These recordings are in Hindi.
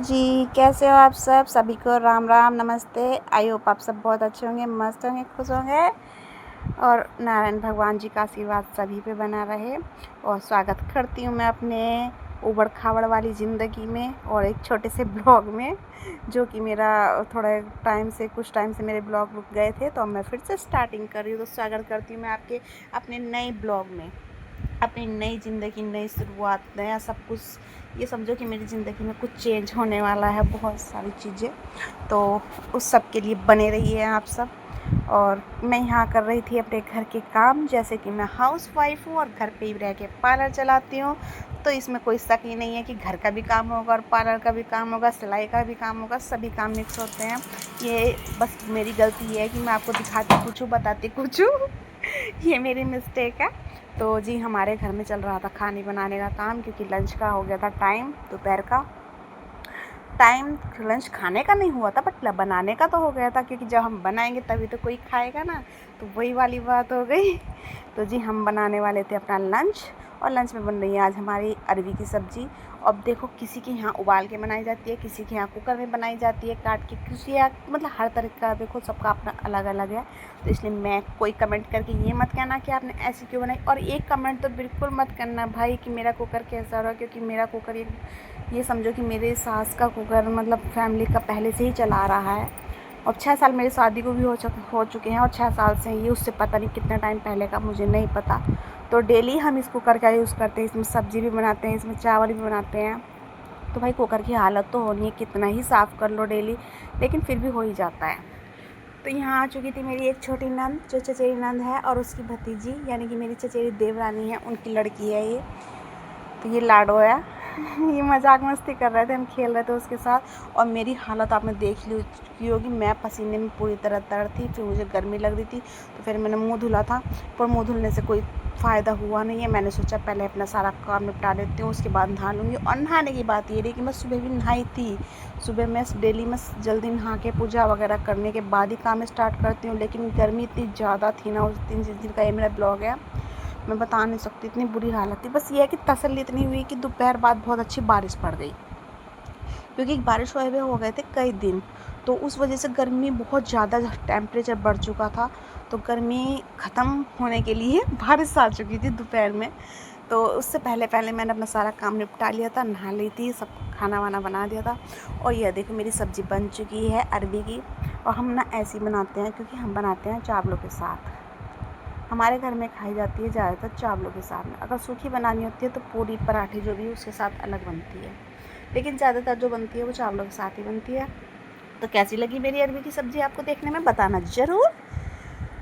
जी, कैसे हो आप सब? सभी को राम राम, नमस्ते। आई होप आप सब बहुत अच्छे होंगे, मस्त होंगे, खुश होंगे और नारायण भगवान जी का आशीर्वाद सभी पे बना रहे। और स्वागत करती हूँ मैं अपने ऊबड़-खाबड़ वाली ज़िंदगी में और एक छोटे से ब्लॉग में, जो कि मेरा कुछ टाइम से मेरे ब्लॉग रुक गए थे, तो अब मैं फिर से स्टार्टिंग कर रही हूँ। तो स्वागत करती हूँ मैं आपके अपने नए ब्लॉग में, अपनी नई ज़िंदगी, नई शुरुआत, नया सब कुछ। ये समझो कि मेरी ज़िंदगी में कुछ चेंज होने वाला है, बहुत सारी चीज़ें। तो उस सब के लिए बने रहिए आप सब। और मैं यहाँ कर रही थी अपने घर के काम, जैसे कि मैं हाउसवाइफ हूँ और घर पे ही रह के पार्लर चलाती हूँ। तो इसमें कोई शक ही नहीं है कि घर का भी काम होगा और पार्लर का भी काम होगा, सिलाई का भी काम होगा, सभी काम मिक्स होते हैं। ये बस मेरी गलती है कि मैं आपको दिखाती कुछ हूँ, बताती कुछ हूँ। ये मेरी मिस्टेक है। तो जी, हमारे घर में चल रहा था खाने बनाने का काम, क्योंकि लंच का हो गया था टाइम, दोपहर का टाइम। लंच खाने का नहीं हुआ था, बट बनाने का तो हो गया था, क्योंकि जब हम बनाएंगे तभी तो कोई खाएगा ना। तो वही वाली बात हो गई। तो जी, हम बनाने वाले थे अपना लंच, और लंच में बन रही है आज हमारी अरवी की सब्ज़ी। अब देखो, किसी के यहाँ उबाल के बनाई जाती है, किसी के यहाँ कुकर में बनाई जाती है काट के, किसी यहाँ मतलब हर तरह का, देखो सबका अपना अलग अलग है। तो इसलिए मैं, कोई कमेंट करके ये मत कहना कि आपने ऐसी क्यों बनाई, और एक कमेंट तो बिल्कुल मत करना भाई कि मेरा कुकर कैसा रहा, क्योंकि मेरा कुकर ये समझो कि मेरे सास का कुकर मतलब फैमिली का पहले से ही चला रहा है। और 6 साल मेरी शादी को भी हो चुके हैं, और 6 साल से ये, उससे पता नहीं कितना टाइम पहले का, मुझे नहीं पता। तो डेली हम इस कुकर का यूज़ करते हैं, इसमें सब्ज़ी भी बनाते हैं, इसमें चावल भी बनाते हैं। तो भाई कुकर की हालत तो होनी है, कितना ही साफ़ कर लो डेली, लेकिन फिर भी हो ही जाता है। तो यहाँ आ चुकी थी मेरी एक छोटी नंद, जो चचेरी नंद है, और उसकी भतीजी, यानी कि मेरी चचेरी देवरानी है, उनकी लड़की है ये। तो ये लाडो है। ये मजाक मस्ती कर रहे थे, हम खेल रहे थे उसके साथ। और मेरी हालत आपने देख ली की होगी, मैं पसीने में पूरी तरह तर थी, फिर मुझे गर्मी लग रही थी, तो फिर मैंने मुंह धुला था, पर मुंह धुलने से कोई फ़ायदा हुआ नहीं है। मैंने सोचा पहले अपना सारा काम निपटा लेती हूँ, उसके बाद नहा लूँगी। और नहाने की बात ये रही कि मैं सुबह भी नहाई थी। सुबह मैं डेली मैं जल्दी नहा के पूजा वगैरह करने के बाद ही काम स्टार्ट करती हूँ, लेकिन गर्मी इतनी ज़्यादा थी ना उस दिन, जिस दिन का ये मेरा ब्लॉग है, मैं बता नहीं सकती, इतनी बुरी हालत थी। बस ये है कि तसल्ली इतनी हुई कि दोपहर बाद बहुत अच्छी बारिश पड़ गई, क्योंकि बारिश हुए हो गए थे कई दिन, तो उस वजह से गर्मी बहुत ज़्यादा, टेम्परेचर बढ़ चुका था। तो गर्मी ख़त्म होने के लिए बारिश आ चुकी थी दोपहर में। तो उससे पहले पहले मैंने अपना सारा काम निपटा लिया था, नहा ली थी, सब खाना वाना बना दिया था। और यह देखो, मेरी सब्ज़ी बन चुकी है अरबी की। और हम ना ऐसी बनाते हैं, क्योंकि हम बनाते हैं चावलों के साथ। हमारे घर में खाई जाती है ज़्यादातर चावलों के साथ में। अगर सूखी बनानी होती है तो पूरी पराठे जो भी उसके साथ अलग बनती है, लेकिन ज़्यादातर जो बनती है वो चावलों के साथ ही बनती है। तो कैसी लगी मेरी अरबी की सब्ज़ी आपको देखने में, बताना ज़रूर।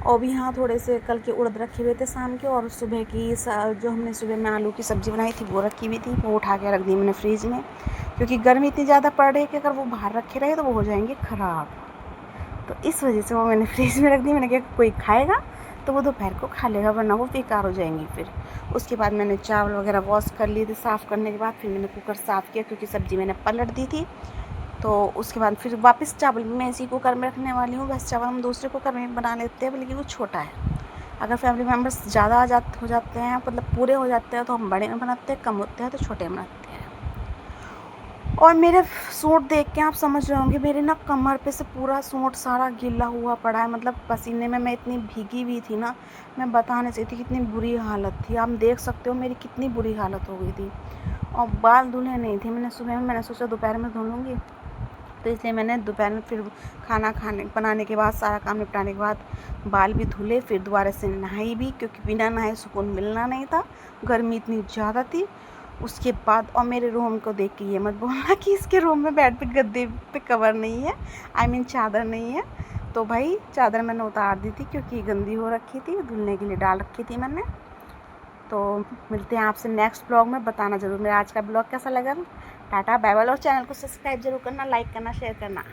और भी हाँ, थोड़े से कल के उड़द रखे हुए थे शाम के, और सुबह की जो हमने सुबह में आलू की सब्ज़ी बनाई थी वो रखी हुई थी, वो उठा के रख दी मैंने फ्रीज़ में, क्योंकि गर्मी इतनी ज़्यादा पड़ रही है कि अगर वो बाहर रखे रहे तो वो हो जाएंगे ख़राब। तो इस वजह से वो मैंने फ्रीज में रख दी। मैंने कहा कोई खाएगा तो वो दोपहर को खा लेगा, वरना वो बेकार हो जाएंगी फिर। उसके बाद मैंने चावल वगैरह वॉश कर लिए थे, साफ़ करने के बाद फिर मैंने कुकर साफ़ किया, क्योंकि सब्ज़ी मैंने पलट दी थी। तो उसके बाद फिर वापस चावल भी मैं इसी कुकर में रखने वाली हूँ। वैसे चावल हम दूसरे कुकर में बना लेते हैं, लेकिन वो छोटा है। अगर फैमिली मेम्बर्स ज़्यादा हो जाते हैं, मतलब पूरे हो जाते हैं, तो हम बड़े में बनाते हैं, कम होते हैं तो छोटे में बनाते हैं। और मेरे सूट देख के आप समझ रहे होंगे, मेरे ना कमर पे से पूरा सूट सारा गीला हुआ पड़ा है, मतलब पसीने में मैं इतनी भीगी हुई थी ना, मैं बता नहीं सकती कितनी बुरी हालत थी। आप देख सकते हो मेरी कितनी बुरी हालत हो गई थी। और बाल धुले नहीं थे मैंने सुबह में, मैंने सोचा दोपहर में धो लूँगी, तो इसलिए मैंने दोपहर में फिर खाना बनाने के बाद, सारा काम निपटाने के बाद बाल भी धुले, फिर दोबारा से नहाई भी, क्योंकि बिना नहाए सुकून मिलना नहीं था, गर्मी इतनी ज़्यादा थी। उसके बाद, और मेरे रूम को देख के ये मत बोलना कि इसके रूम में बेड पे गद्दे पे कवर नहीं है, आई मीन चादर नहीं है। तो भाई चादर मैंने उतार दी थी, क्योंकि गंदी हो रखी थी, धुलने के लिए डाल रखी थी मैंने। तो मिलते हैं आपसे नेक्स्ट ब्लॉग में, बताना ज़रूर मेरा आज का ब्लॉग कैसा लगा। टाटा बाय बाय, और चैनल को सब्सक्राइब जरूर करना, लाइक करना, शेयर करना।